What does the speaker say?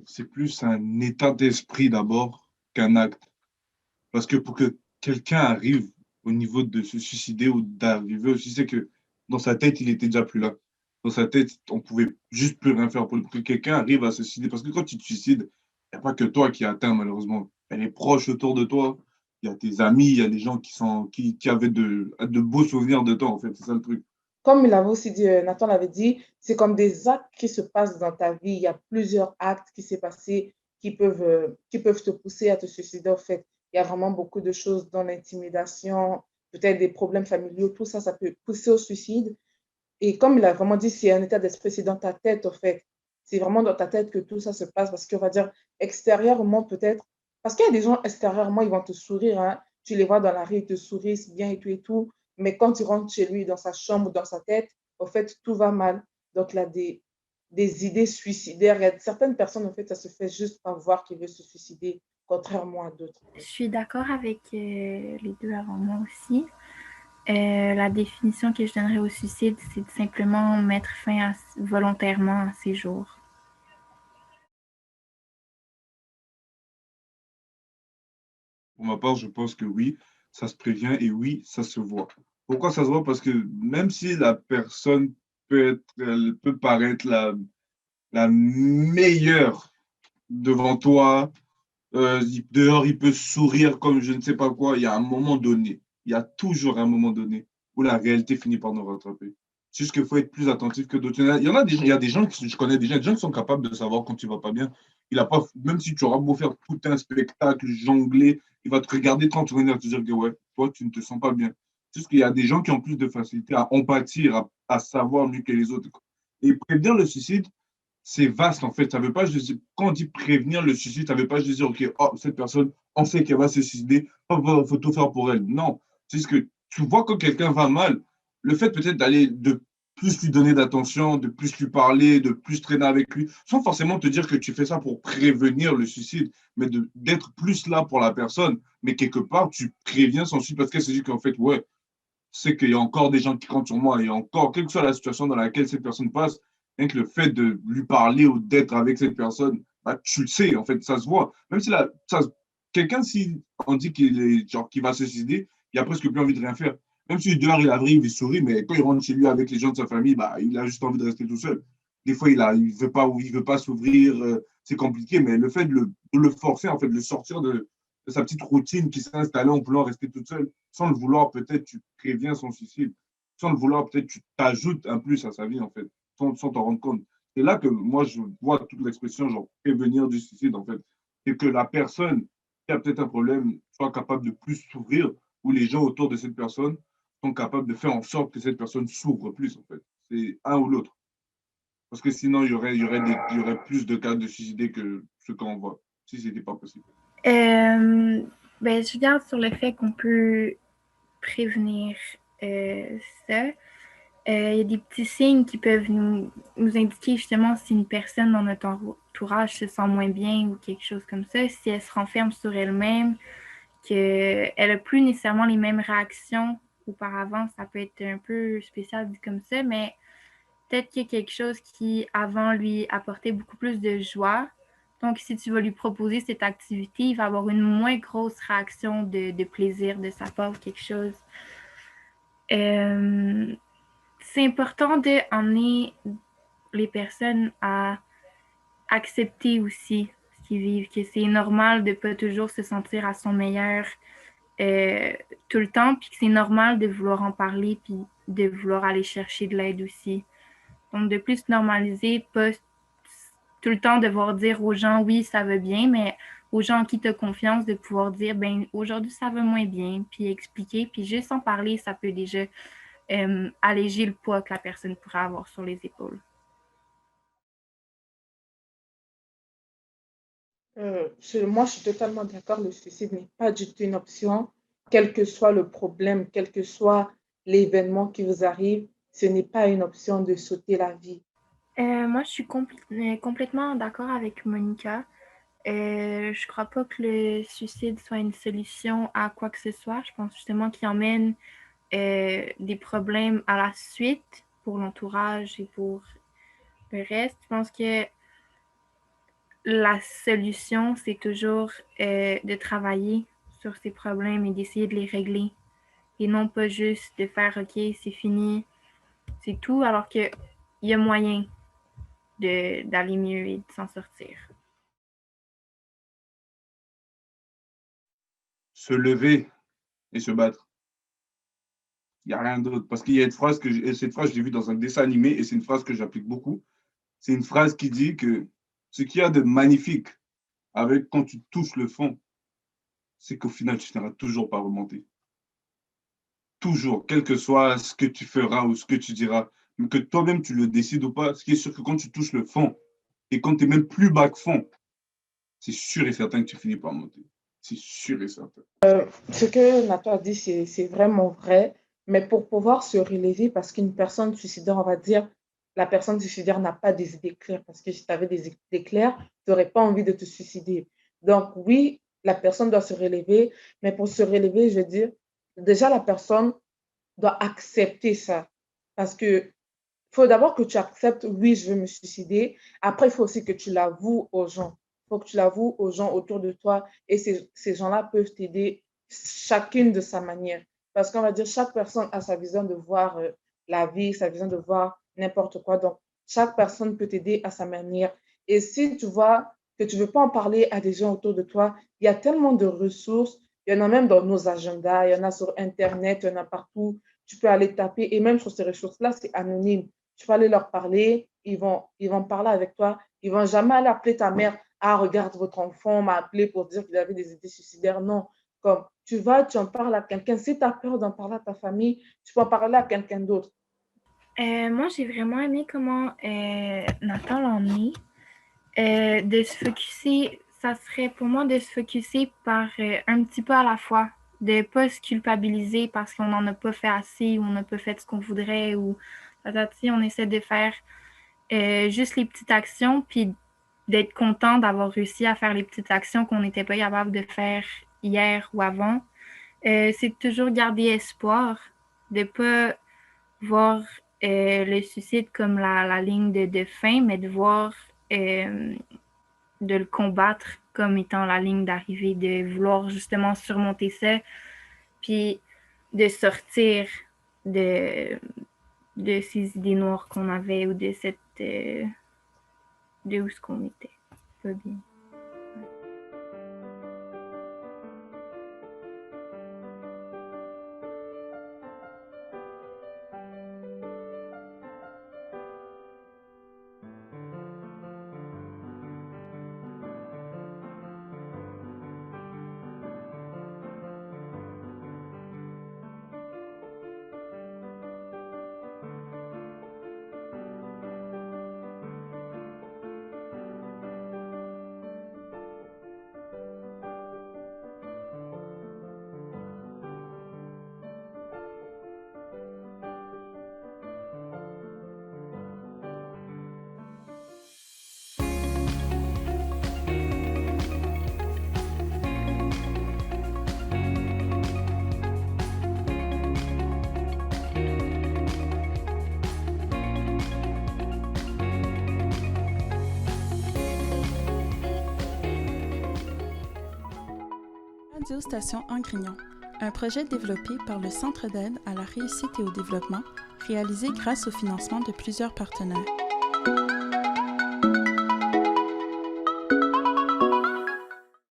c'est plus un état d'esprit d'abord qu'un acte. Parce que pour que quelqu'un arrive au niveau de se suicider ou d'arriver aussi, c'est que dans sa tête, il était déjà plus là. Dans sa tête, on pouvait juste plus rien faire pour que quelqu'un arrive à se suicider. Parce que quand tu te suicides, il n'y a pas que toi qui es atteint, malheureusement. Il y a les proches autour de toi, il y a tes amis, il y a des gens qui avaient de beaux souvenirs de toi, en fait. C'est ça le truc. Comme il avait aussi dit, Nathan l'avait dit, c'est comme des actes qui se passent dans ta vie. Il y a plusieurs actes qui s'est passé qui peuvent te pousser à te suicider, en fait. Il y a vraiment beaucoup de choses dans l'intimidation, peut-être des problèmes familiaux, tout ça, ça peut pousser au suicide. Et comme il a vraiment dit, c'est un état d'esprit, c'est dans ta tête, en fait. C'est vraiment dans ta tête que tout ça se passe parce qu'on va dire extérieurement, peut-être. Parce qu'il y a des gens extérieurement, ils vont te sourire, hein. Tu les vois dans la rue, ils te sourient, c'est bien et tout et tout. Mais quand tu rentres chez lui, dans sa chambre ou dans sa tête, en fait, tout va mal. Donc, il a des idées suicidaires. Il y a certaines personnes, en fait, ça se fait juste pas voir qu'ils veulent se suicider, contrairement à d'autres. Je suis d'accord avec les deux avant moi aussi. La définition que je donnerais au suicide, c'est de simplement mettre fin volontairement à ses jours. Pour ma part, je pense que oui, ça se prévient et oui, ça se voit. Pourquoi ça se voit? Parce que même si la personne elle peut paraître la meilleure devant toi, dehors, il peut sourire comme je ne sais pas quoi, il y a un moment donné, il y a toujours un moment donné où la réalité finit par nous rattraper. C'est juste qu'il faut être plus attentif que d'autres. Il y a des gens que je connais déjà, des gens qui sont capables de savoir quand tu vas pas bien. Il a pas, même si tu auras beau faire tout un spectacle, jongler, il va te regarder 30 secondes et te dire que ouais, toi, tu ne te sens pas bien. C'est juste qu'il y a des gens qui ont plus de facilité à empathir, à savoir mieux que les autres. Et prévenir le suicide, c'est vaste en fait. Ça veut pas juste, quand on dit prévenir le suicide, ça veut pas juste dire, OK, oh, cette personne, on sait qu'elle va se suicider, il faut tout faire pour elle. Non. C'est ce que tu vois quand quelqu'un va mal, le fait peut-être d'aller de plus lui donner d'attention, de plus lui parler, de plus traîner avec lui, sans forcément te dire que tu fais ça pour prévenir le suicide, mais d'être plus là pour la personne. Mais quelque part, tu préviens son suicide parce qu'elle se dit qu'en fait, ouais, c'est qu'il y a encore des gens qui comptent sur moi et encore, quelle que soit la situation dans laquelle cette personne passe, rien que le fait de lui parler ou d'être avec cette personne, bah, tu le sais, en fait, ça se voit. Même si quelqu'un, si on dit qu'il va se suicider, il a presque plus envie de rien faire. Même si dehors il arrive, il sourit, mais quand il rentre chez lui avec les gens de sa famille, bah, il a juste envie de rester tout seul. Des fois, il veut pas s'ouvrir, c'est compliqué, mais le fait de le forcer, en fait, de le sortir de sa petite routine qui s'est installée en voulant rester toute seule, sans le vouloir, peut-être tu préviens son suicide. Sans le vouloir, peut-être tu t'ajoutes un plus à sa vie, en fait, sans t'en rendre compte. C'est là que moi, je vois toute l'expression, genre, prévenir du suicide, en fait. C'est que la personne qui a peut-être un problème soit capable de plus s'ouvrir, ou les gens autour de cette personne sont capables de faire en sorte que cette personne s'ouvre plus, en fait. C'est un ou l'autre. Parce que sinon, il y aurait plus de cas de suicider que ce qu'on voit, si ce n'était pas possible. Euh, je garde sur le fait qu'on peut prévenir ça. Il y a des petits signes qui peuvent nous indiquer justement si une personne dans notre entourage se sent moins bien ou quelque chose comme ça, si elle se renferme sur elle-même, qu'elle n'a plus nécessairement les mêmes réactions auparavant. Ça peut être un peu spécial dit comme ça, mais peut-être qu'il y a quelque chose qui avant lui apportait beaucoup plus de joie. Donc, si tu vas lui proposer cette activité, il va avoir une moins grosse réaction de plaisir de sa part ou quelque chose. C'est important d'emmener les personnes à accepter aussi ce qu'ils vivent, que c'est normal de ne pas toujours se sentir à son meilleur euh, tout le temps, puis que c'est normal de vouloir en parler, puis de vouloir aller chercher de l'aide aussi. Donc, de plus normaliser, pas tout le temps devoir dire aux gens, oui, ça va bien, mais aux gens en qui tu as confiance, de pouvoir dire, ben aujourd'hui, ça va moins bien, puis expliquer, puis juste en parler, ça peut déjà alléger le poids que la personne pourrait avoir sur les épaules. Moi, je suis totalement d'accord. Le suicide n'est pas du tout une option. Quel que soit le problème, quel que soit l'événement qui vous arrive, ce n'est pas une option de sauter la vie. Moi, je suis complètement d'accord avec Monica. Je crois pas que le suicide soit une solution à quoi que ce soit. Je pense justement qu'il emmène des problèmes à la suite pour l'entourage et pour le reste. Je pense que la solution, c'est toujours de travailler sur ces problèmes et d'essayer de les régler. Et non pas juste de faire « OK, c'est fini, c'est tout », alors qu'il y a moyen d'aller mieux et de s'en sortir. Se lever et se battre. Il n'y a rien d'autre. Parce qu'il y a une phrase cette phrase, je l'ai vue dans un dessin animé et c'est une phrase que j'applique beaucoup. C'est une phrase qui dit que ce qu'il y a de magnifique avec quand tu touches le fond, c'est qu'au final, tu n'iras toujours pas remonter. Toujours, quel que soit ce que tu feras ou ce que tu diras, mais que toi-même tu le décides ou pas, ce qui est sûr que quand tu touches le fond et quand tu es même plus bas que fond, c'est sûr et certain que tu finis par monter. C'est sûr et certain. Ce que Nathan a dit, c'est vraiment vrai, mais pour pouvoir se relever, parce qu'une personne suicidaire, on va dire, la personne suicidaire n'a pas des idées claires, parce que si tu avais des idées claires, tu n'aurais pas envie de te suicider. Donc oui, la personne doit se relever, mais pour se relever, je veux dire, déjà la personne doit accepter ça, parce que faut d'abord que tu acceptes, oui, je veux me suicider. Après, il faut aussi que tu l'avoues aux gens. Il faut que tu l'avoues aux gens autour de toi et ces gens-là peuvent t'aider chacune de sa manière. Parce qu'on va dire, chaque personne a sa vision de voir la vie, sa vision de voir n'importe quoi. Donc, chaque personne peut t'aider à sa manière. Et si tu vois que tu ne veux pas en parler à des gens autour de toi, il y a tellement de ressources. Il y en a même dans nos agendas, il y en a sur Internet, il y en a partout. Tu peux aller taper et même sur ces ressources-là, c'est anonyme. Tu vas aller leur parler, ils vont parler avec toi. Ils ne vont jamais aller appeler ta mère. Ah, regarde, votre enfant m'a appelé pour dire qu'il avait des idées suicidaires. Non, comme tu vas, tu en parles à quelqu'un. Si tu as peur d'en parler à ta famille, tu peux en parler à quelqu'un d'autre. Moi, j'ai vraiment aimé comment Nathan l'a emmené. De se focuser, ça serait pour moi de se focuser par un petit peu à la fois. De ne pas se culpabiliser parce qu'on n'en a pas fait assez ou on n'a pas fait ce qu'on voudrait ou on essaie de faire juste les petites actions puis d'être content d'avoir réussi à faire les petites actions qu'on n'était pas capable de faire hier ou avant. C'est toujours garder espoir, de ne pas voir le suicide comme la ligne de fin, mais de voir de le combattre comme étant la ligne d'arrivée, de vouloir justement surmonter ça, puis de sortir de ces idées noires qu'on avait ou de cette de où ce qu'on était. Pas bien. Radio Station Angrignon, un projet développé par le Centre d'aide à la réussite et au développement, réalisé grâce au financement de plusieurs partenaires.